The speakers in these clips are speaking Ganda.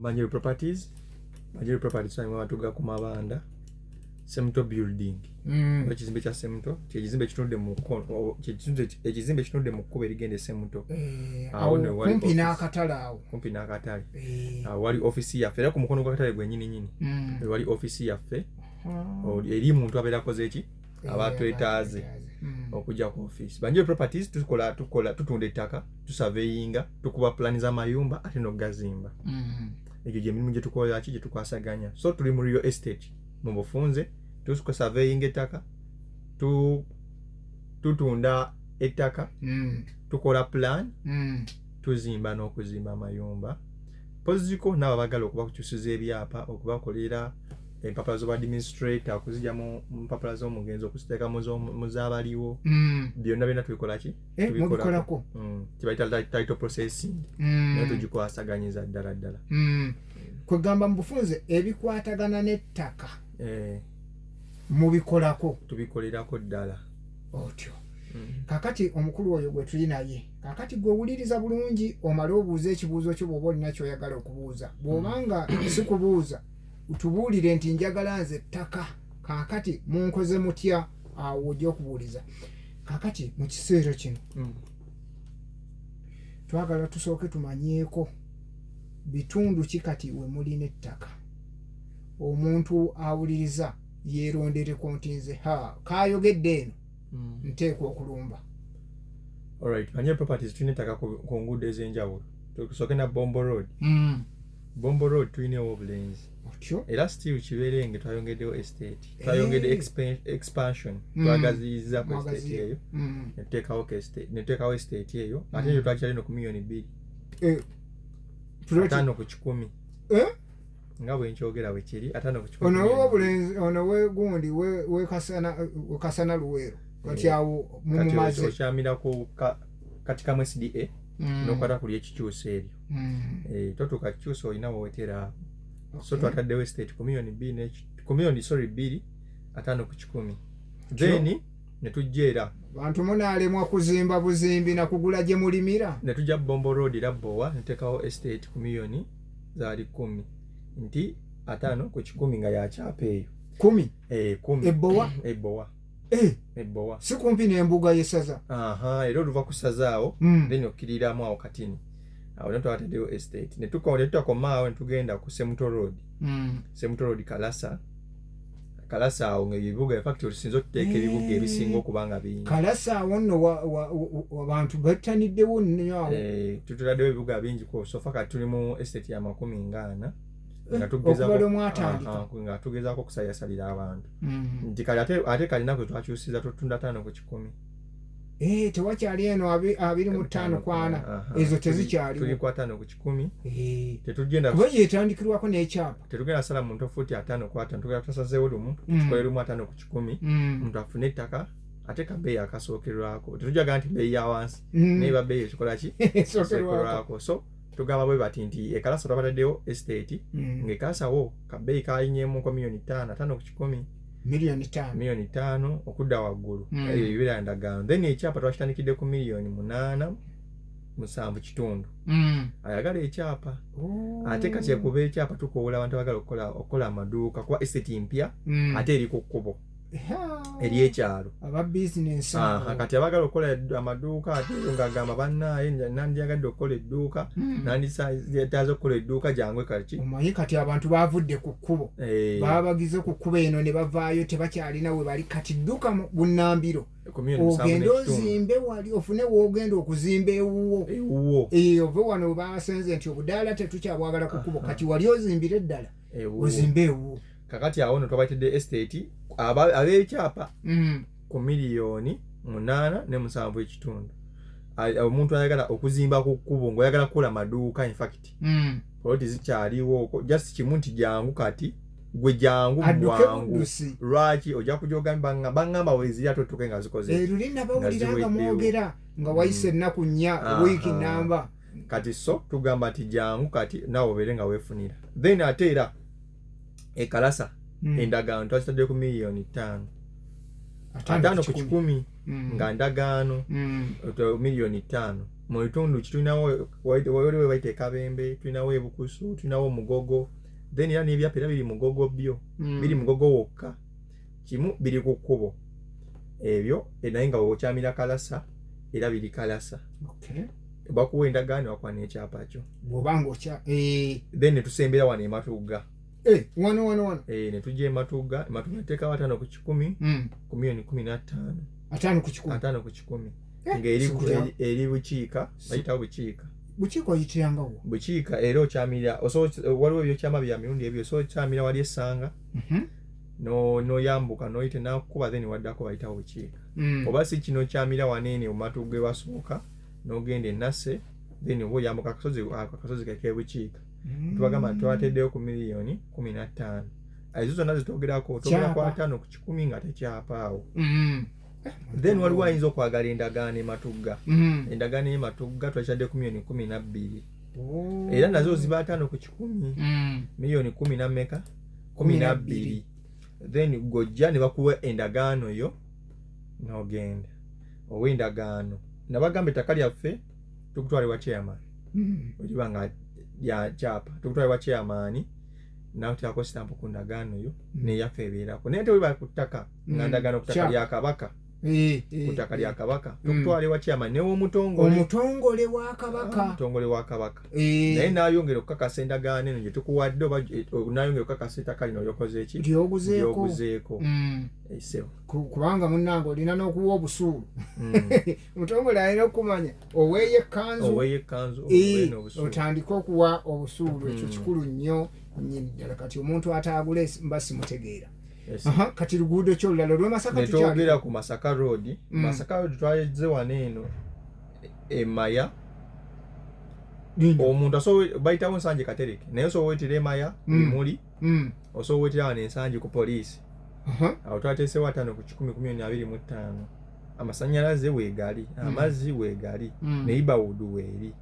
Banjiri Properties cyangwa batuga ku mabanda Semto building. Ekizimbe kya Semto kyekizimbe kitunde mu kono ekizimbe kitunde mu kkubo erigende Semto. Awo kumpi n'akatale awo. Kumpi n'akatale. Wali ofisi yaffe era ku mukono gw'akatale gwe nyini. Wali ofisi yaffe. Eri muntu abeera akoze eki abatwetaaze okujja ku office. Banjiri Properties tutunda ettaka, tusurveyinga, tukuba plani z'amayumba ate n'ogazimba. Egyo gye mirimu gye tukola ki gye tukwasaganya. So tuli mu real estate mu bufunze, tusuka surveying ettaka, tutunda ettaka, tukola plan, tuzimba n'okuzimba amayumba. Poziko n'abo bagala okuba kukyusiza ebyapa, okubakolera empapula z'obadministrator, okuzijja mu mpapula z'omugenzi, okuziteeka mu z'abaliwo. Byonna byonna tubikola ki? Mubikolako. Kibayita title processing. Naye tugikwasaganyiza ddala. Kwegamba mu bufunze ebikwatagana n'ettaka mubikolako. Tubikolerako ddala. Otyo. Kakati omukulu oyo gwe tuli naye. Kakati gwe wuliriza bulungi omale obuuza ekibuuzo kyo bw'oba olina ky'oyagala okubuuza. Bw'obanga si kubuuza utubuulire nti njagala nze ettaka. Kakati munkoze mutya awo ojja okubuuliza. Kakati mu kiseera kino twagala tusooke tumanyeeko bitundu ki kati we mulina ettaka. Omuntu awuliriza yeerondereko nti nze kaayogedde eno nteekwa okulumba. Alright, Banjiri Properties tulina ettaka ku nguudo ez'enjawulo. Tusooke na Bombo Road. Bombo Road tulinewo obulenzi. Era still Kiberenge twayongeddewo estate. Twayongedde expansion. Twagaziyiza ku estate eyo. Netuteekawo estate eyo. Ate eyo twakyalina ku $2 million. 5 ku 10. Nga bwe nkyogera bwe kiri 5 ku 10. Ono obulenzi ono we gundi we kasana luweero. Kati awo mumaze. Kati okyamira ku kati kamwe SDA. Nokwata kuli ekikyusa ebyo. Totuuka kikyusa olina wewetera. So twataddewo estate ku $2 million, ku $2 million, 5 ku 10. Then ne tujja era bantu munaalemwa kuzimba buzimbi na kugula gye mulimira. Ne tujja Bombo Road Labbowa ne teekawo estate ku million zaali 10. Nti 5 ku 10 nga ya kyapa eyo. 10? 10. Ebbowa. Ebbowa. Si kumpi n'embuga y'essaza. Era oluva ku ssaza awo then okkiriramu awo katini. Awo twataddewo estate. Ne tukomaawo ne tugenda ku Semto Road. Semto Road Kalasa awo ng'ebibuga in fact olusinza okuteeka ebibuga ebisinga okuba nga bingi. Kalasa awo nno abantu bettaniddewo nnyo awo. Tutuddewo ebibuga bingi ko sofa kati tuli mu estate ya 40 nga tugezaako okusayasalira abantu. Nti kale ate kalinaku twakyusiza tutunda 5 ku 10. Tewakyali eno 25 kwana ezo tezikyali. Tuli kwa 5 ku 10. Tetugenda kuba yetandikirwako n'ekyapa. Tetugenda sala muntu futi 5 ku 5. Tugenda tusazeewo lumu tukole lumu 5 ku 10. Muntu afune ettaka ate kabeeyi akasookerwako. Tetujjaga nti beeyi ya wansi neba beeyi ekikola ki sookerwako. So tugamba bwe bati nti Kalasa twataddewo estate ng'ekalasawo kabeeyi kalinyeemu ko $5 million 5 ku 10. $5 million okudda waggulu. Eyo ebibeera ndagaano. Then ekyapa twakitandikidde ku $1,700,000. Ayagala ekyapa. Ate kati kuba ekyapa tukoola abantu abagala okukola amaduuka kuba estate mpya ate eri ku kkubo eri ekyalo. Aba business. Kati abagala okukola amaduuka ate ng'agamba bannaaye nandyagadde okukola edduuka nandiyetaaze okukola edduuka jangwe kati. Omanyi kati abantu baavudde ku kkubo. Baba bagize ku kkubo eno ne bavaayo tebakyalina we bali kati dduka mu bunnambiro. Ogenda ozimbe wali ofune woogenda okuzimba ewuwo. Ove wano basenze nti obudaala tetukyabwagala ku kkubo kati wali ozimbire eddala ozimbe ewuwo. Kakati awo no twabatidde estate ab'ekyapa ku $8.7 omuntu ayagala okuzimba ku kkubo ng'oyagala kukola maduuka in fact poloti zikyaliwo just kimu nti jangu kati gwe jangu bwangu lwaki ojja kujoga bangamba weziri atotuke nga zikoze lulina bawuliranga mwogera nga wayise ennaku 4 wiiki namba kati so tugamba nti jangu kati nawe obeere nga weefunira then ate era Kalasa endagaano twazitadde ku $5 million 5 ku 10 nga ndagaano $5 million mu bitundu tulinawo waliwo bayita Kabembe, tulinawo Ebukusu, tulinawo Mugogo, then era n'ebyapa era biri Mugogo byo, biri Mugogo wokka, kimu biri ku kkubo ebyo naye nga okyamira Kalasa era biri Kalasa. Bakuwa endagaano bakuwa n'ekyapa kyo bw'obanga okya then ne tusembera wano Matugga. Wano ne tujja Matugga teekawo 5 ku 10 ku million 15. 5 ku 10 5 ku 10 nga eri Bukiika, bayitawo Bukiika. Bukiika oyitirangawo Bukiika era okyamirira waliwo ebyokyama bya mirundi ebyo so okyamira wali Essanga noyambuka noyite nakuba then waddako bayitawo Bukiika. Oba si kino kyamira waneene mu Matugga ewasooka n'ogenda e Nasse then oba oyambuka akasozi kake Bukiika. Tubagamba twateddeyo ku million 15. Ezo zonna zitogerako togera kwa 5 ku 10 nga tekyapaawo. Then waliwo ayinza okwagala endagaano e Matugga. Endagaano e Matugga twakyadde ku million 12. Era nazo ziba 5 ku 10 million 10 na mmeka 12. Then gojja ne bakuwa endagaano yo n'ogenda ow'endagaano nabagamba ettaka lyaffe tukutwale wa chairman oliba nga ya chapa tukutwale wa chairman nawe tyako stamp ku ndagaano yo neyaffe ebeerako naye tewiba ku ttaka nga ndagaano ku ttaka lya Kabaka ku ttaka lya Kabaka tukutwale wa chairman omutongole wa Kabaka naye naayongera okukakasa endagaano eno gye tukuwadde oba naayongera okukakasa ettaka lino lyokoze ki lyoguzeeko kubanga munnange olina n'okuwa obusuulu omutongole alina okumanya oweeyo ekkanzu otandike okuwa obusuulu ekyo kikulu nnyo ddala kati omuntu ataagula mba simutegeera. Kati luguudo kyolulala olw'e Masaka netwogera ku Masaka Road. Masaka Road twayeze wano eno Maya omuntu asobola bayitawo Nsanje Katereke naye osobola weetera Maya Bimuli osobola weetera wano Ensanje ku poliisi. Awo twateesewo 5 ku 10 ku 25. Amasannyalaze weegali, amazzi weegali, neighborhood weeri.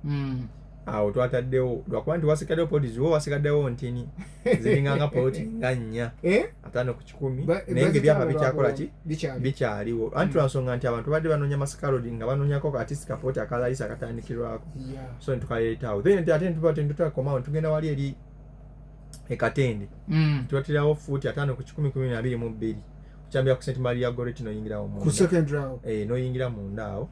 Awo twataddewo lwakuba nti wasikaddewo poliisi wo wasikaddewo ntini ziringanga poloti nga 4 5 ku 10 naye ng'ebyapa bikyakola ki bikyaliwo anti lwansonga nti abantu badde banoonya Masaka Road nga banoonyako katisi kapooti akalayisa akatandikirwako so netukaleetaawo then ate netutakomawo tugenda wali eri Katende tubatirawo fuuti 5 ku 10 ku 22 kukyambira ku St Maria Goretti noyingirawo noyingira munda awo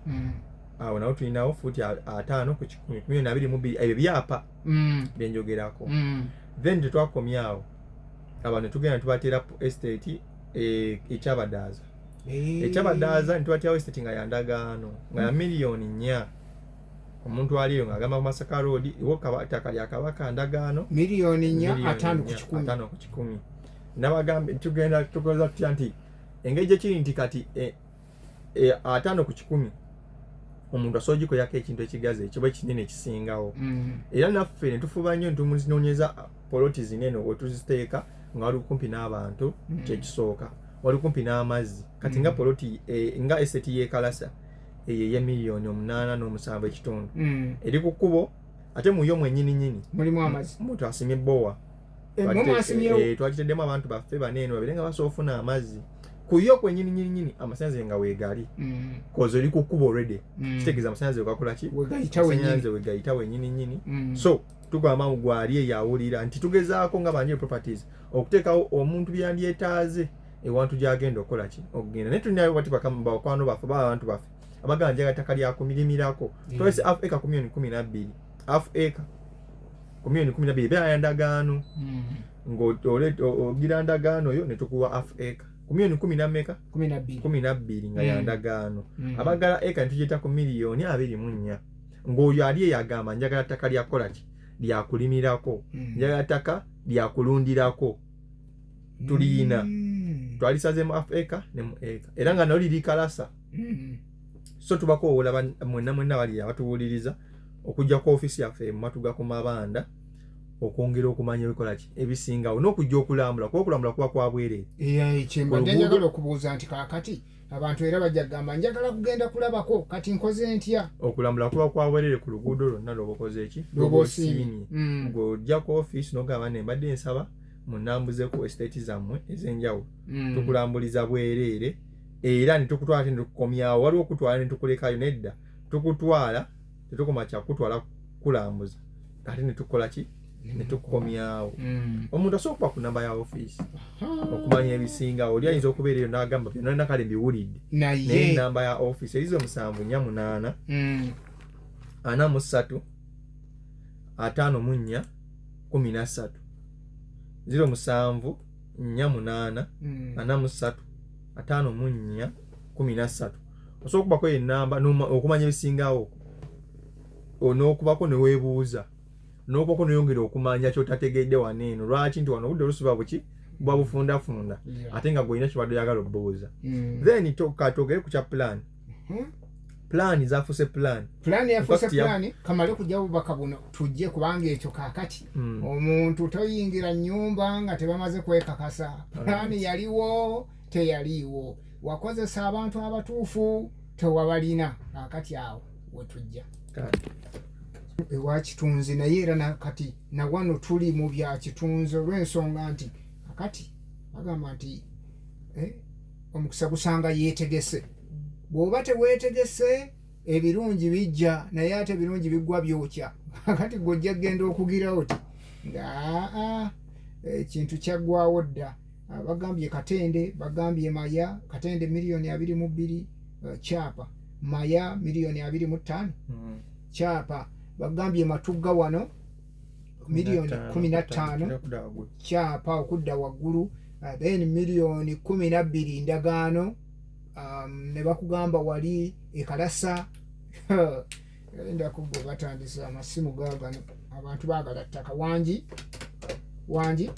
awo nawo tulinawo fuuti 5 ku 10 ku 22 ebyo byapa byenjogerako. Then tetwakomyawo abantu tugenda tubatera estate ekyabadaaza netubaterawo estate nga yandagaano nga ya million 4. Omuntu aliyo ng'agamba ku Masaka Road iwo ttaka lya Kabaka ndagaano million 4 5 ku 10. Nabagambe tugenda tukoza tutya nti engeri gyekiri nti kati 5 ku 10 omuntu asobola gikoyako ekintu ekigazi ekiba kinene ekisingawo. Era naffe ne tufuba nnyo ntumunoonyeza poloti zinene wetuziteeka nga wali kumpi n'abantu kyekisooka wali kumpi n'amazzi kati nga poloti nga eseti y'ekalasa ye million 8.7 eri ku kkubo ate muyo mwennyini mulimu amazzi omuntu asimye bbowa twakiteddemu abantu baffe baneeno babire nga basobola ofuna amazzi kuyo kwennyini amasannyalaze nga weegali kozi oli ku kkubo already kitegeeza amasannyalaze wegakola ki amasannyalaze wegayita wennyini so tugamba gwali eyawulira nti tugezaako nga Banjiri Properties okuteekawo omuntu byandyetaaze ewantu gyagenda okukola ki okugenda naye tulinayo bati bakwano baffe baba abantu baffe abagamba njaga ttaka lyakumirimirako twese half acre ku million 12 half acre ku million 12 bya ndagaano ng'ogira ndagaano yo ne tukuwa half acre ku million 12 nga yandagaano abagala acre ne tugiyita ku million 24 ng'oyo ali eyagamba njagala ttaka lyakola ki lyakulimirako njagala ttaka lyakulundirako tulina twalisazeemu half acre ne mu acre era nga nalo liri Kalasa. So tubakoowola mwenna bali abatuwuliriza okujja ku office yaffe mu Matugga ku Mabanda okwongera okumanya ebikola ki ebisingawo n'okujja okulambula kuba okulambula kuba kwa bwereere. Kyembadde njagala okubuuza nti kaakati abantu era bajja kugamba njagala kugenda kulabako kati nkoze ntya. Okulambula kuba kwa bwereere ku luguudo lwonna lw'oba okoze eki lw'oba osiimye ng'ojja ku office n'ogamba ne mbadde nsaba munambuzeeko estate zammwe ez'enjawulo tukulambuliza bwereere era ne tukutwala ne tukukomyawo waliwo okutwala ne tukulekayo nedda tukutwala tetukoma kyakutwala kulambuza ate netukola ki netukomyawo omuntu asobola okuba ku namba ya office okumanya ebisinga oli ayinza okubeera eyo n'agamba byonna kale mbiwulidde naye namba ya office erizo 748 43 54 13 07 48 43 54 13 osobola okubako enamba okumanya ebisingawo onookubako neweebuuza n'okubako neyongera okumanya kyotategedde waneeno lwaki nti wano obudde olusuba buki bwa bufundafunda ate nga gwolina kibadde oyagala okubuuza then katogere ku kya plan plan zafuuse plan yafuuse plan kamale kujja bubaka buno tujje kubanga ekyo kakati omuntu toyingira nnyumba nga tebamaze kwekakasa plan yaliwo teyaliiwo wakozesa abantu abatuufu tewabalina kakati awo wetujja ewa kitunzi naye era nakati na wano tuli mu bya kitunzi olw'ensonga nti kakati bagamba nti omukisa gusanga yeetegese bw'oba teweetegese ebirungi bijja naye ate ebirungi biggwa byokya kakati gw'ojja genda okugira oti nga ekintu kyaggwawo dda bagambye Katende bagambye Maya Katende miliyoni 22 kyapa Maya miliyoni 25 kyapa bagambye Matugga wano miliyoni 15 kyapa okudda waggulu then miliyoni 12 ndagaano ne bakugamba wali ekalasa enda kubbo batandisa amasimu gaagano abantu baagala ttaka wangi wangi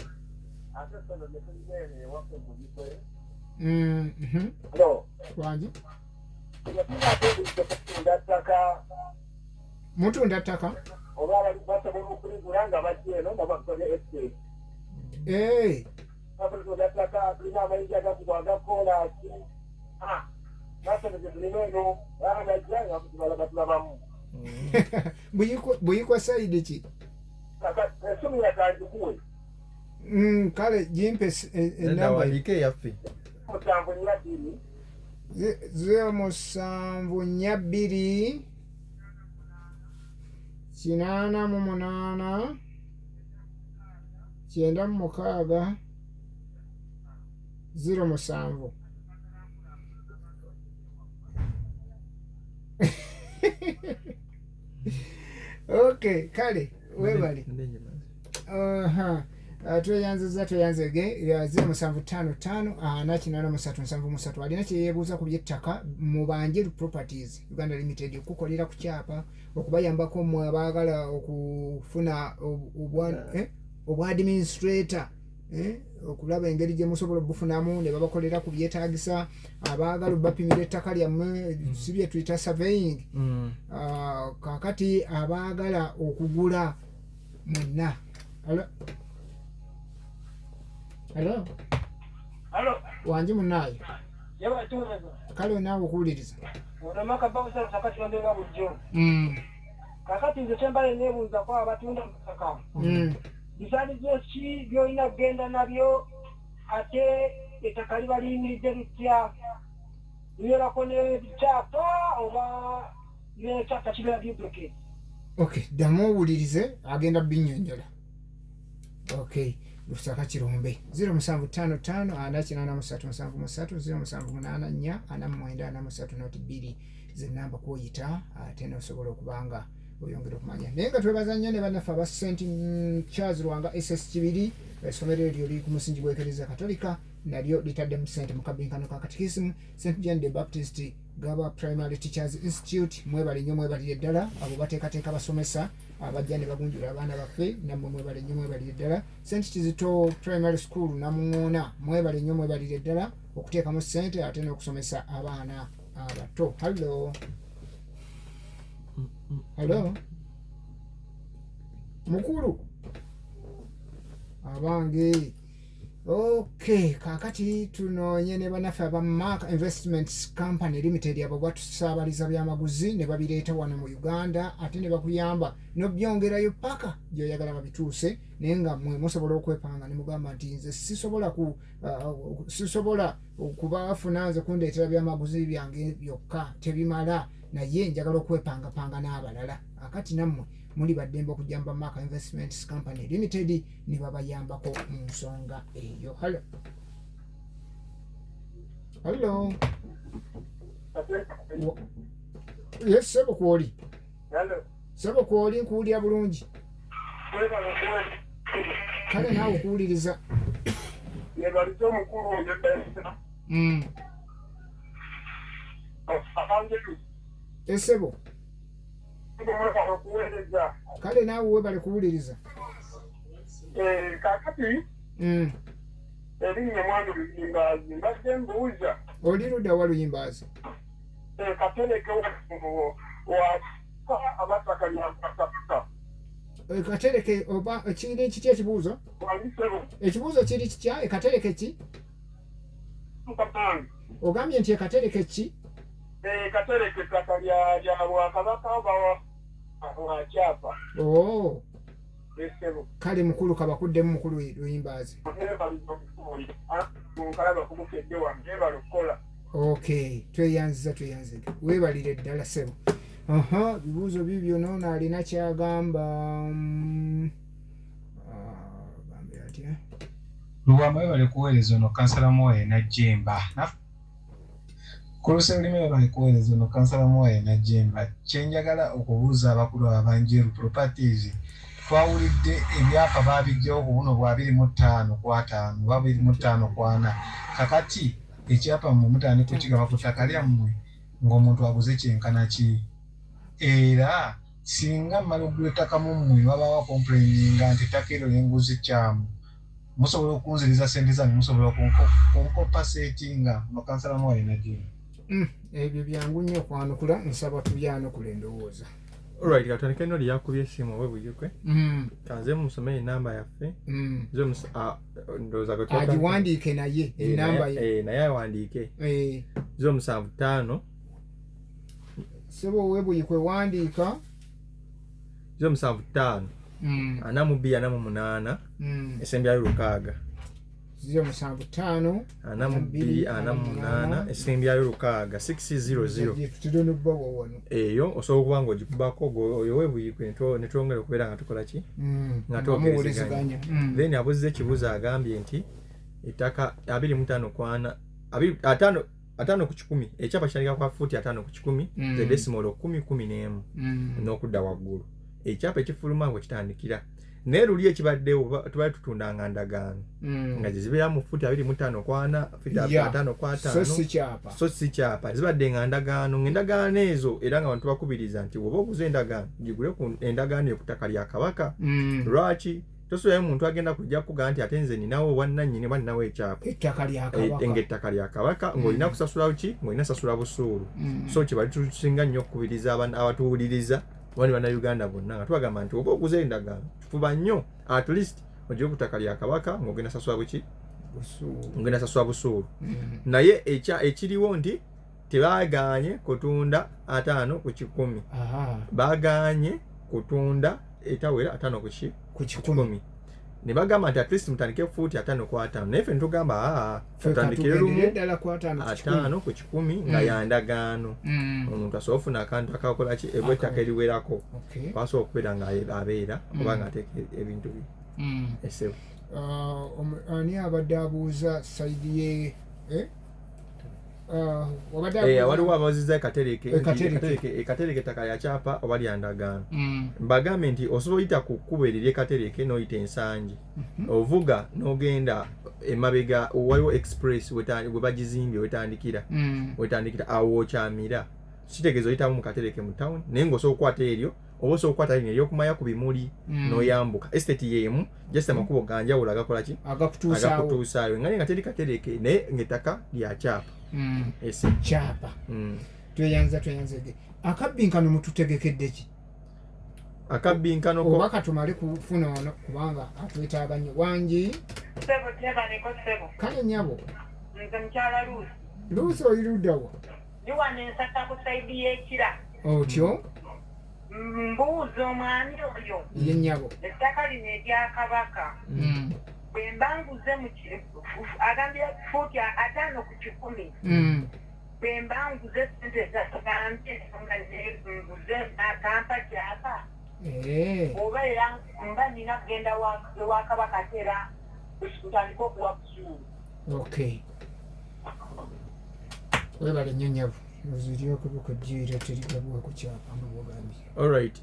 mutunda ttaka buyikwa saidi ki kale jimpe enamba yaffe 0742 888 9 07 okay kale webali tweyanzege 0755 alina kyeyebuuza ku by'ettaka mu Banjeru Properties Uganda Limited okukolera ku kyapa okubayambako mmwe abaagala okufuna obwa administrator okulaba engeri gye musobola obufunamu ne babakolera ku byetaagisa abaagala bapimira ettaka lyammwe si bye tuyita surveying kakati abaagala okugula mwenna Hello wanji munaye kale naawe okuwuliriza kakati nze kyembale neebuuzako abatunda ttaka bisaanizo ki byolina kugenda nabyo ate ettaka liba liyimiridde litya liwerako n'ebikyapa oba n'ekyapa kibeera duplicate okay ddamu owulirize agenda binnyonnyola okay Lusaka Kirombe 0758 ze namba kwoyita ate n'osobola okubanga oyongera okumanya naye nga twebaza nnyo ne bannaffe aba St. Charles Lwanga SS Kibiri essomero eryo liri ku musingi gw'Eklezia Katolika nalyo litadde mu ssente mu kabinkano ka katikisimu St. John the Baptist Gaba Primary Teachers Institute mwebale nnyo mwebalire ddala abo bateekateeka basomesa abajja ne bagunjula abaana baffe nammwe mwebale nnyo mwebalire ddala St. Kizito Primary School Namuŋŋoona mwebale nnyo mwebalire ddala okuteekamu ssente ate n'okusomesa abaana abato Hello mukulu abange okay kakati tunoonye ne bannaffe aba Mark Investments Company Limited abo batusaabaliza byamaguzi ne babireeta wano mu Uganda ate ne bakuyamba n'obyongerayo paka gy'oyagala babituuse naye nga mmwe musobola okwepanga ne mugamba nti nze sisobola okubafuna nze kundeetera byamaguzi byange byokka tebimala naye njagala okwepangapanga n'abalala akati nammwe muli baddembe okujjamba Maka Investments Company Limited ne babayambako mu nsonga eyo. Hello. Yes, sebo kwoli. Sebo kwoli nkuwulira bulungi. Kale naawe okuwuliriza. Esebo. Kale naawe webale kuwuliriza. Kakati erinnya mwana Luyimbazi mbadde mbuuza oli ludda wa Luyimbazi? Katereke wa abataka lyakataka. Katereke oba kiri kiki ekibuuzo? Ekibuuzo kiri kitya? Katereke ki? Ogambye nti Katereke ki? Katereke ttaka lya Bwakabaka oba wa Kyapa. Oh. Kale mukulu kabakuddemu mukulu Luyimbazi. Okay, tweyanziza weebalire ddala ssebo. Bibuuzo bibyo noono alina kyagamba. Gambye atya? Luwamba webale kuweereza ono kansala Moyo Najjemba. Kulusengulime webale kuweereza ono kansala Moyo Najjemba. Kyenjagala okubuuza abakulu abanjeru properties. Twawulidde ebyapa baabijjawo ku buno bwa 25 kwa 5 bwa 25 kwa 4. Kakati ekyapa mu mutane kukigaba ku ttaka lyammwe ng'omuntu aguze kyenkana ki? Era singa mmala okugula ettaka mu mmwe babaawa complaininga nti ettaka eryo lyenguzi kyamu, musobola okunziriza ssente zange, musobola kunkompasetinga mu kansala Moyo Najjemba. Ebyo byangu nnyo okwanukula, nsaba tubyanukula endowooza. Alright, katandika eno lyakubye essimu oba buyikwe. Kanze musome enamba yaffe. Ndowooza agiwandiike naye enamba ye. Naye awandiike. 075. Sebo webuyikwe wandiika. 075. 42 esembyayo 6. 075 42 esembyayo 6 600. Tudono bawo wano. Eyo osobola okuba ng'ogikubako oyo webuyikwe netwongera okubeera nga tukola ki? Nga twogerezeganya. Then abuziza ekibuuzo agambye nti ettaka 25 kwa 4 5 ku 10 ekyapa kitandika kwa fuuti 5 ku 10 ze decimal 10 n'okudda waggulu. Ekyapa ekifuluma ngo kitandikira naye luli ekibaddewo tubali tutundanga ndagaano nga zibeera mu fuuti 25 kwa 4 5 kwa 5 so si kyapa zibadde nga ndagaano ng'endagaano ezo era nga abantu bakubiriza nti woba oguze endagaano gigule ku endagaano ku ttaka lya Kabaka. Lwaki tosobola muntu agenda kujja kugaa nti ate nze ninawo wannannyini oba ninawo ekyapa ng'ettaka lya Kabaka ng'olina kusasula ki? Ng'olina sasula busuulu. So kibali tusinga nnyo okukubiriza abatuwuliriza wani Bannayuganda bonna nga tubagamba nti oba oguze endagaano fuba nnyo at least ojje ku ttaka lya Kabaka ng'ogenda sasula buki? Ng'ogenda sasula busuulu. Naye ekiriwo nti tebaagaanye kutunda 5 ku 10. Baagaanye kutunda etawera 5 ku 10. Ne bagamba nti at least mutandike fuuti 5 kwa 5. Naye ffe ntugamba tutandikire lumu 5 ku 10 nga yandagaano. Omuntu asobola ofuna akantu akakola ki ebwa ettaka eriwerako. Asobola okubeera nga abeera oba nga ateeka ebintu bye. Esebo. Ani abadde abuuza sayidi ye? Waliwo abaziza ekatereke ettaka lya Kyapa oba lya ndagaano. Mbagambe nti osobola oyita ku kkubo eryo ekatereke n'oyita ensangi. Ovuga n'ogenda emabega waliwo express we bagizimbye wetandikira awo okyamira. Kitegeeza oyitamu mu katereke mu town naye ng'osobola okukwata eryo oba osobola okukwata lino eryokumaya ku bimuli n'oyambuka. Estate yeemu just amakubo ganjawulo agakola ki? Agakutuusaayo. Nga teri katereke naye ng'ettaka lya Kyapa. Kyapa. Tweyanza. Akabbinkano mututegekedde ki? Akabbinkano ko oba katumale kufuna wano kubanga atwetaaga nnyo. Wangi Sebo tebaneko sebo. Kale nnyabo. Nze mukyala Luusi. Luusi oyiruddawo? Ndiwano ensaka ku sayidi y'ekira. Otyo? Mbuuza omwami oyo. Ye nnyabo. Ettaka lino erya Kabaka. Bwe mbanguze agambye fuuti 5 ku 10. bemba nguze sente zakigambye nga nguze akampa kyapa oba era mba nina kugenda wa kabaka tera kutandika okuwa busuulu. Okay, webale nyonyavu oziryokubukujiira terigabwa ku kyapa nga bwogambye. Alright,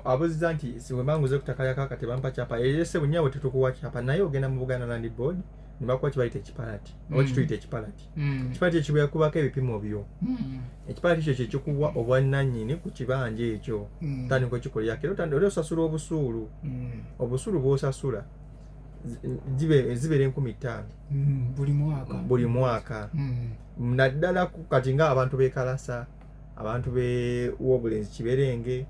abuziza nti siwemanguze kutakaya kaka tebampa kyapa ese bunyabo tetukuwa kyapa naye ogenda mu Buganda Land Board nibakuwa kibayita ekipalati oba kituyita ekipalati. Ekipalati ekyo yakubako ebipimo byo. Ekipalati ekyo kyekikuwa obwannannyini ku kibanja ekyo tandika okikolera kero tandika osasula obusuulu. Obusuulu bw'osasula zibeera 5,000 buli mwaka. Naddala kati nga abantu bekalasa, abantu w'obulenzi Kiberenge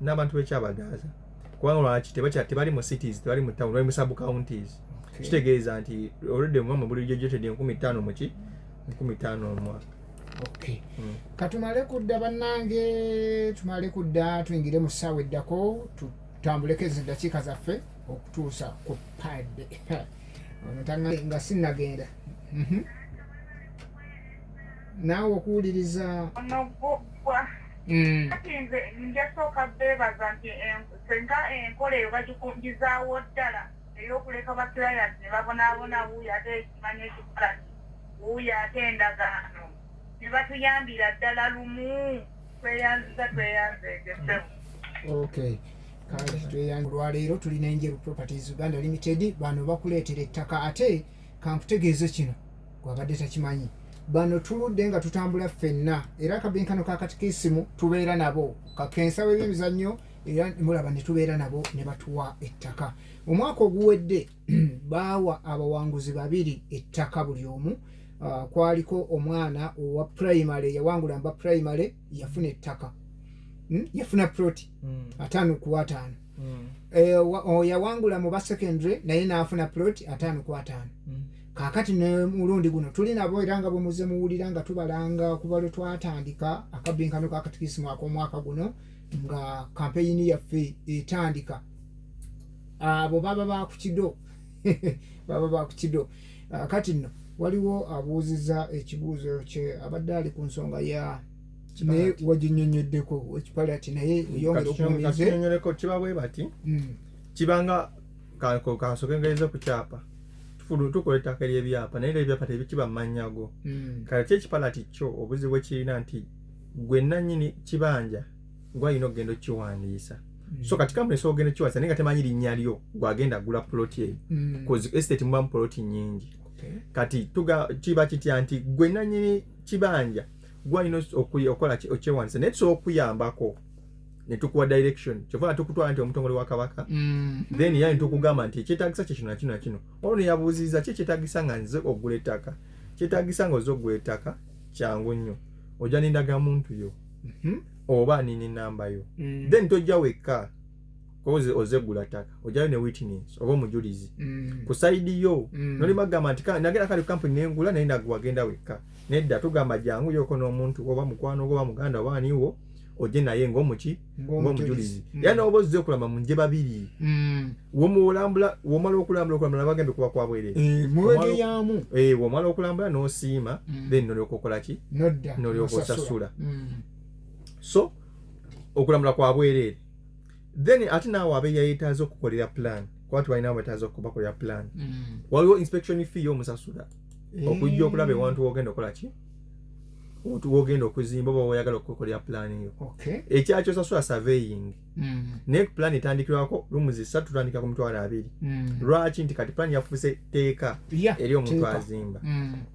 n'abantu b'Ekyabagaaza kubanga lwaki tebali mu cities, tebali mu town, bali mu sub counties. Kitegeeza nti already mama buli jejetedde 15,000 mu ki 15,000 omwaka. Okay, katumale kudda bannange, tumale kudda tuyingire mu ssaawa eddako tutambuleko ezo eddakiika zaffe okutuusa ku padde ono nga sinnagenda naawe okuwuliriza onogogwa kati nze njasooka beebaza nti senga enkola eyo bagikunjizaawo ddala ey'okuleka bakirayati ne babonaabona wuuyo ate ekimanya ekipalati wuuyo ate endagaano ne batuyambira ddala lumu tweyanziza tweyanzeegesemu. Okay, kale tweyanze olwaleero tulina Enjeru Properties Uganda Limited bano bakuleetera ettaka ate kankutegeeze kino gwabadde takimanyi bano tuludde nga tutambula ffenna era akabinkano kakatikisimu tubeera nabo kakensa w'ebyemizannyo era mulaba ne tubeera nabo ne batuwa ettaka. Omwaka oguwedde baawa abawanguzi 2 ettaka buli omu. Kwaliko omwana owa primary yawangula mba primary yafuna ettaka yafuna ploti 5/5. Yawangula mu ba secondary naye n'afuna ploti 5/5. Kakati ne mulundi guno tuli nabo era nga bwemuze muwulira nga tubalanga kuba lwe twatandika akabinkano kakatikisimu ak'omwaka guno nga kampeyini yaffe etandika. Abo baba bakukido baba bakukido. Kati nno waliwo abuuziza ekibuuzo kye abadde ali ku nsonga ya naye waginyonyoddeko ekipalati naye yongera okunyonyoleko kibabwe bati kibanga kansokengereza ku kyapa tukola ettaka ly'ebyapa naye ebyapa tebikiba mmanyago. Kale kyekipalati kyo obuzibu bwekirina nti gwe nannyini kibanja gwalina okugenda okiwandiisa. So kati kampuni ogenda okiwandiisa naye nga temanyi linnya lyo gwagenda agula ploti eyo cause estate mubamu ploti nnyingi. Kati kiba kitya nti gwe nannyini kibanja gwalina okola okyewandiisa naye tusobola okuyambako ne tukuwa direction kyova tukutwala nti omutongole wa Kabaka then yani tukugamba nti kyetagisa kino na kino ono yabuuziza kyetagisa nga nze ogula ettaka kyetagisa nga oze ogula ettaka kyangu nnyo ojja n'endagamuntu yo oba nini namba yo then tojja wekka koze ozegula ttaka ojjayo ne witness oba omujulizi ku saidi yo nolima gamba nti nagenda kali kampuni nengula naye nagwagenda wekka nedda tugamba jangu yoko n'omuntu oba mukwano oba muganda oba aniwo ojje naye ng'omujulizi yani oba ozze okulamba mu nje babiri womala okulambula bagembe kuba kwa bwerere womala okulambula n'osiima then nolyoka okola ki nolyoka osasula. So okulambula kwa bwerere then ate naawe abeeya yeetaaza okukolera plan kuba tubalina beetaaza okubakolera plan waliwo inspection fee y'omusasula okujja okulaba ewantu wogenda okola ki wogenda okuzimba oba oyagala okukolera plan yo. Ekyakyo osasula surveying naye plan etandikirwako lumuzi 3 tutandika ku $20,000. Lwaki nti kati plan yafuuse teeka eri omuntu azimba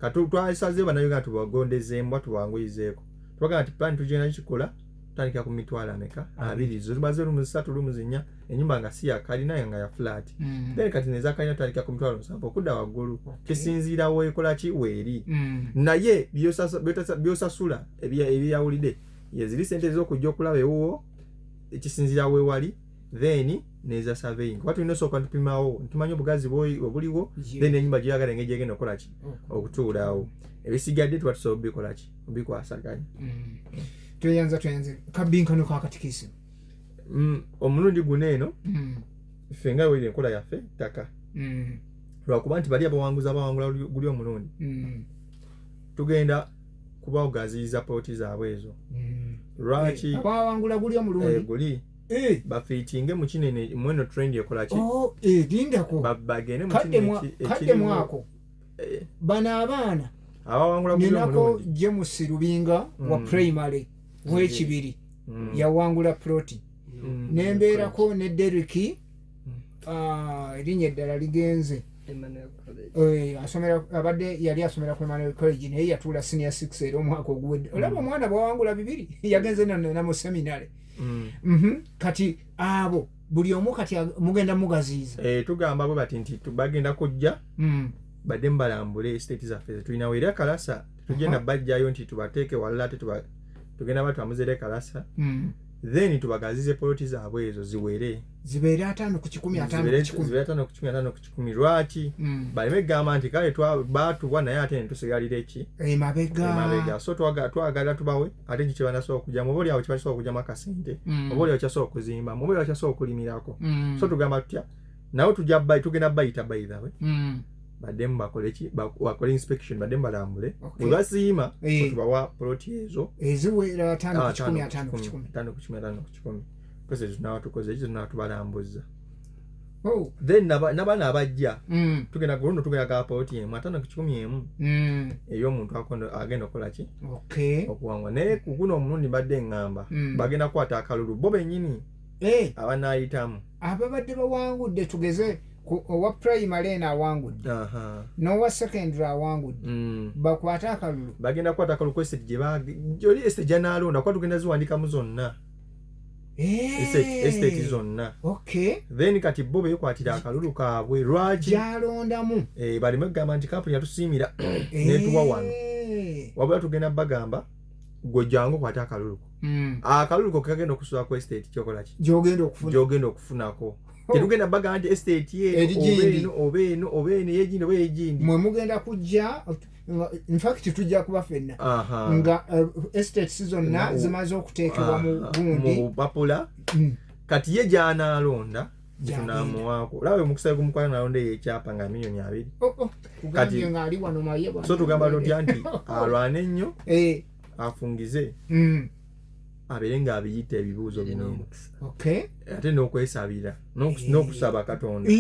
kati twasaze bannayuganda tubagondezeemu tubanguyizeeko twagala nti plan tugenda kikola tutandika ku $20,000 zo tumaze lumuzi 3 lumuzi 4 enyumba nga si yakalina nga ya flat then kati nezakalina tutandika ku $7,000 okudda waggulu kisinziira weekola ki weeri naye byosasula ebyawulidde yeziri sente ez'okujja okulaba ewuwo ekisinziira weewali then neza surveying kuba tulina osooka ntupimawo ntumanye obugazi obuliwo then enyumba gyeyagala engeri gyegenda okukola ki okutuulawo ebisigadde tuba tusobola obikola ki obikwasaganya. tweyanza kabinkano kakatikisimu omulundi guno eno ffe nga weri enkola yaffe ttaka lwakuba nti bali abawangula guli omulundi tugenda kuba ogaziyiza poloti zaabwe ezo lwaki abawangula guli omulundi guli bafiitinge mu kinene mweno trend ekola ki lindako bagende mu kadde mwako bano abaana abawangula guli ninako James Rubinga wa primary w'ekibiri yawangula poloti nembeerako ne Derrick erinnya eddala ligenze abadde yali asomera ku Emmanuel College naye yatuula senior 6 era omwaka oguwedde olaba omwana bwawangula 2 yagenze na mu seminary kati abo buli omu kati mugenda mugaziiza tugamba bwe bati nti bagenda kujja badde mbalambule state zaffe tulinawo era Kalasa tugenda bajjayo nti tubateeke wala ate tugenda batwamuzere Kalasa then tubagazize poloti zaabwe ezo ziwere zibeere 5 ku 10 lwaki baleme gamba nti kale batuwa naye ate netusigalira eki mabega so twagala tubawe ate kiki banasobola okujja muboli awo kibasobola okujjamu akasente muboli awo kyasobola okuzimba muboli awo kyasobola okulimirako so tugamba tutya nawe tugenda bayita bayithawe bademu bakole inspection bademu balambule webasiima so tubawa poloti ezo eziwera 5 ku 10 kose tunawatukoze ekyo tunawatubalambuza then n'abaana abajja tugenda guluno tugenda ka poloti emu 5 ku 10 ey'omuntu agenda okukola ki okuwangwa naye kuguno omulundi badde ngamba bagenda kukwata akalulu bo bennyini abanaayitamu ababadde bawangudde tugeze owa primary eno awangudde n'owa secondary awangudde bakwata akalulu bagenda kukwata akalulu kwesete gyoli esete gyanaalonda kuba tugenda ziwandikamu zonna estate zonna then kati bo beekwatira akalulu kaabwe lwaki gyalondamu baleme kugamba nti kampuni yatusiimira netuwa wano wabula tugenda bagamba gwe jangu kwata akalulu akalulu ko kagenda okusula ku estate kyokola ki gyogenda okufunako tetugenda bagamba nti estate oba eno yegindi oba yegindi mwe mugenda kujja in fact tujja kuba fenna nga estates zonna zimaze okuteekebwa mu gundi mu bapula kati ye gyanaalonda tunamuwaako lawe mukusaba gumukwala nalonda ekyapa nga $2,000,000 kati ngaali wano maye so tugamba tutya nti alwane ennyo afungize abeere ng'abiyita ebibuuzo binene ate n'okwesabira n'okusaba Katonda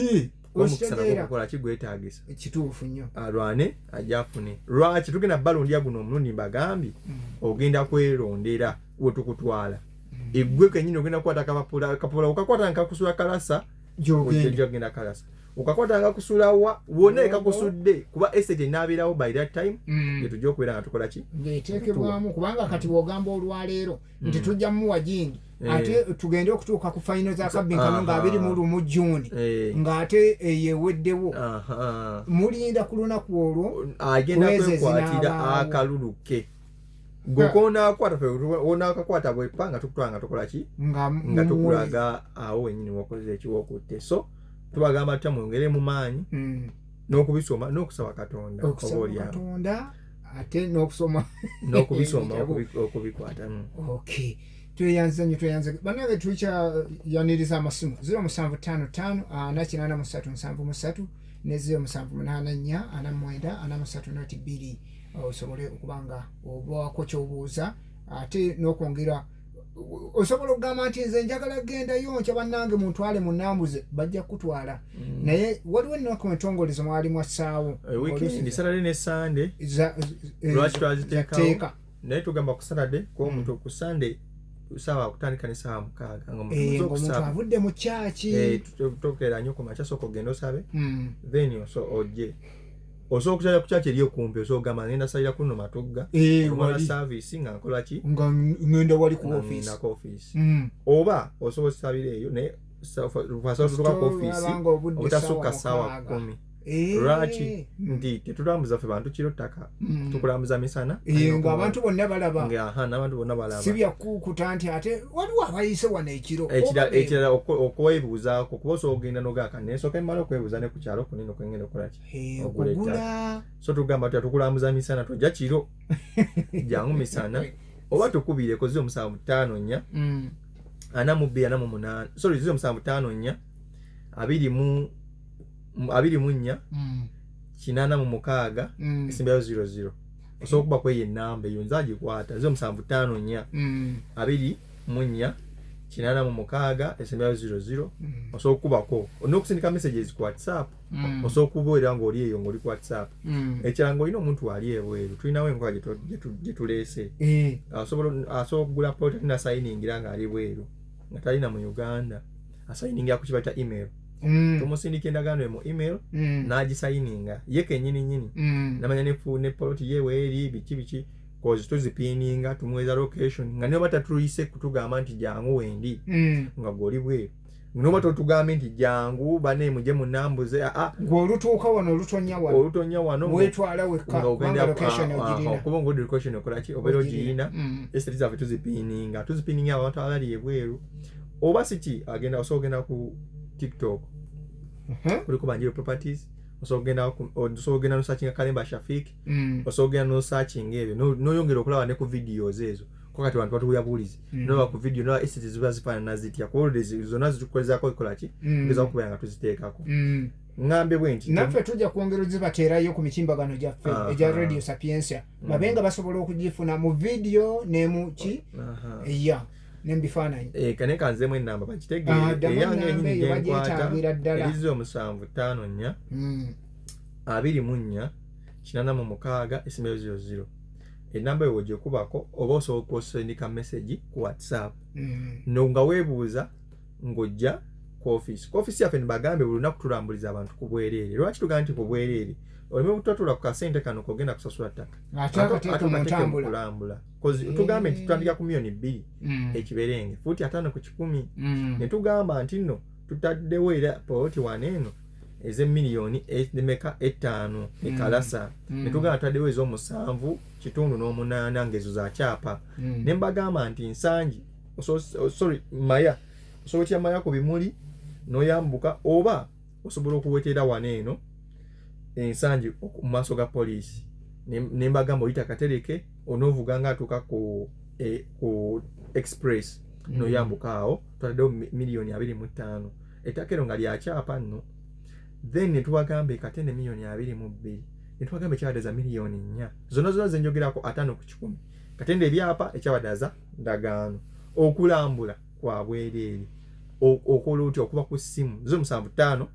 omukisa nakukola kigwetaagisa kituufu nnyo alwane ajja afune lwaki tugenda balondya guno omulundi mbagambye ogenda kwerondera wetukutwala eggwe kenyini ogenda kukwata kapapula okakwata nkakusula Kalasa gyogenda Kalasa okakwata nkakusula wona ekakusudde kuba estate enaabeerawo by that time getujja okubeera nga tukola ki ngeeteekebwamu kubanga kati bw'ogamba olwaleero nti tujja muwa jingi ate tugende okutuuka ku final za kabbinkano nga 21 June ng'ate eyeweddewo mulinda ku lunaku olwo agenda kwekwatira akalulu ke gokonakwata bwepanga tukutwanga tukola ki nga tukulaga awo wenyini wakoze ekiwokutte so tubagamba tutya mwongere mu maanyi n'okubisoma n'okusaba Katonda ate n'okusoma n'okubisoma okubikwata tweyanze bannange tukyaniriza amasimu 0755 ne 0784 osobole okubanga obaako kyobuuza ate n'okwongera osobola okugamba nti nze njagala genda yonkya bannange muntwale munambuze bajja kutwala naye waliwo ennaku entongolezo mwali mwassaawo weekend Saturday ne Sunday lwaki twaziteekawo naye tugamba ku Saturday kuba omuntu ku Sunday sawa kutandika ne sawa 6 ng'omuntu avudde mu kyaki tokera nnyo ku makya sooka ogenda osabe then ojje osobola okukyala ku kyaki eri okumpi osobola okugamba ngenda salira kuno Matugga omwana service nga nkola ki nga ngenda wali ku office oba osobola osabira eyo naye tutuka ku office obutasukka ssaawa 10 lwaki nti tetulambuza ffe bantu kiro ttaka tukulambuza misana nga abantu bonna balaba n'abantu bonna balaba si byakukuta nti ate waliwo abayise wano ekirala okwebuuzaako kuba osobola ogenda nogaaka nesooka emmala okwebuuza ne ku kyalo kunene okwengenda okukola ki okugula so tugamba tutya tukulambuza misana tojja kiro jangu misana oba tukubireko 0754 42 sorry 0754 24 86 esimbayo 00 osokuba kwe ye namba eyo nzaji kwata 0754 24 86 00 osokubako onokusindika messages ku WhatsApp osokuboera ngo oli eyo ngoli ku WhatsApp ekirango ino omuntu ali ebweru tulinawe enkola gye tuleese asobogula plot na signing nga ali bweru nga talina mu Uganda assigning ku kibata email tumusindika endagaano mu email n'agisayininga ye kennyini namanya ne plot yewe eri biki cause tuzipininga tumuweza location nga niyo batatuyise kutugamba nti jangu wendi nga goli bwe noba totugambe nti jangu bane muje munambuze ng'olutuuka wano olutonya wano wetwala wekka kubanga location ogirina kuba ng'odi location okolaki obeera ogirina esitati zaffe tuzipininga abantu abali ebweru oba siki agenda osoogenda ku TikTok kuliko Banjiro Properties osogenda no searching Kalemba Shafik osogenda no searching ebyo no yongera okulaba ne ku videos ezo kwa kati abantu batuyabulize no ku video no esiti ziba zifana nazitya ko zona zitukoleza ko ikolaki ngeza kubanga tuziteekako ngambe bwenti naffe tujja kwongera zibateerayo ku mikimbagano gyaffe eja Radio Sapiensia babenga basobola okugifuna mu video ne mu ki nembifaananyi kane kanzemu enamba bakitegeere eyange enyini gyenkwata erizo 754 24 86 00 enamba ewo gyekubako oba osobola okusindika message ku WhatsApp nga weebuuza ng'ojja ku office yaffe nibagambe buli lunaku tulambuliza abantu ku bwereere lwaki tugamba nti ku bwereere oleme butotula ku kasente kano kogenda kusasula ttaka ate kulambula tugambe nti tutandika ku $2,000,000 ekiberenge futi 5 ku 10 ne tugamba nti nno tutaddewo era poloti waneeno $5,000,000 ekalasa ne tugamba tutaddewo ez'omusanvu kitundu n'omunaana ng'ezo za kyapa ne mbagamba nti nsangi maya osobola otya maya ku bimuli n'oyambuka oba osobola okuweteera waneeno ensangi mu maaso ga poliisi ne mbagamba oyita katereke onoovuga nga atuuka ku express n'oyambuka awo tutaddewo $2,25,000 ettaka ero nga lya kyapa nno then ne tubagamba ekatende $2,22,000 ne tubagamba ekyabadaza $4,000,000 zonna zenjogerako 5 ku 10 katende ebyapa ekyabadaza ndagaano okulambula kwa bwereere okola otya okuba ku ssimu 0754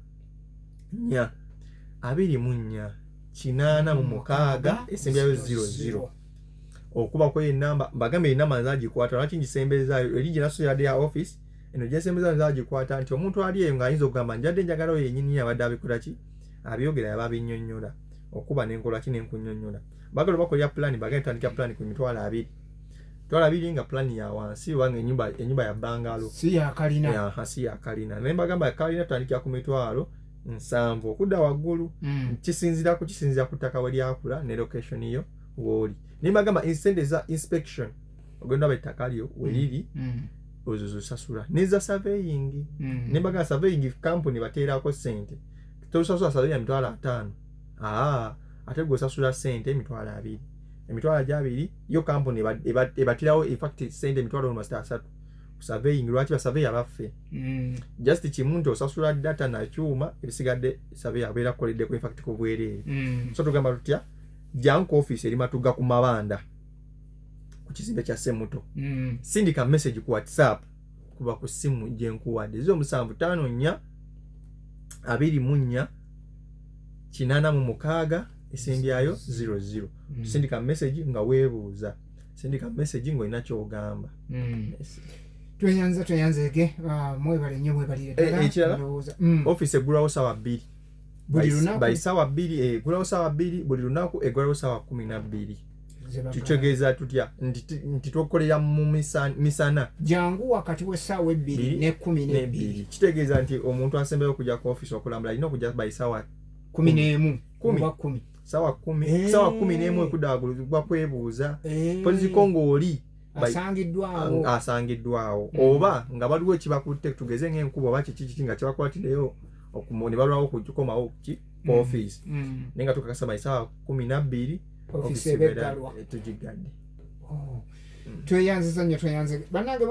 24 86 00 okuba ko enamba bagambe enamba nzagikwata lwaki ngisembezaayo eri gye nasoyadde ya office eno gyesembezaayo nzagikwata nti omuntu ali eyo ng'ayinza okugamba njadde njagala oyo yennyini yabadde abikolaki abyogera yaba abinnyonnyola okuba nenkolaki nenkunnyonnyola bagala bakolera plan bagenda tandika plan ku $20,000 nga plan ya wansi wanga enyumba ya bangalo si ya kalina naye mbagamba kalina tandikira ku $7,000 okudda waggulu kisinzira ku ttaka we lyakula ne location yo woli naye mbagamba insende za inspection ogenda aba ettaka lyo weliri ozo zosasula neza surveying naye mbagamba surveying company bateerako sente tosasula surveying ya $5,000 ate gwosasula sente $2,000 $2,000 yo company ebatirawo effect sente $3,000 surveying lwaki ba survey abaffe just kimu nti osasula data na kyuma ebisigadde survey abeera koledde ku effect ku bwereere so tugamba tutya janku office eri matuga ku mabanda ku kizimbe kya Semuto sindika message ku WhatsApp kuba ku simu gyenkuwadde 0754 24 86 esembyayo 00 sindika message nga weebuuza sindika message ng'olina ky'ogamba tweyanzege mwebale nnyo mwebalire ekirala office eggulawo ssaawa 2 buli lunaku by ssaawa 2 eggulawo ssaawa 2 buli lunaku eggulawo ssaawa 12 kitegeeza tutya nti tukolera mu misana jangu wakati w'essaawa 2 ne 12 kitegeeza nti omuntu asembayo okujja ku office okulambula alina okujja by ssaawa 11 oba 10 ssaawa 11 ekudda waggulu gwa kwebuuza poliziko ng'oli asangiddwawo oba nga baliwo ekibakutte tugeze ng'enkuba oba kiki nga kibakwatireyo ne balwawo okukomawo ku office naye nga tukakasa by ssaawa 12 office ebeggalwa tugigadde tweyanziza nnyo bannange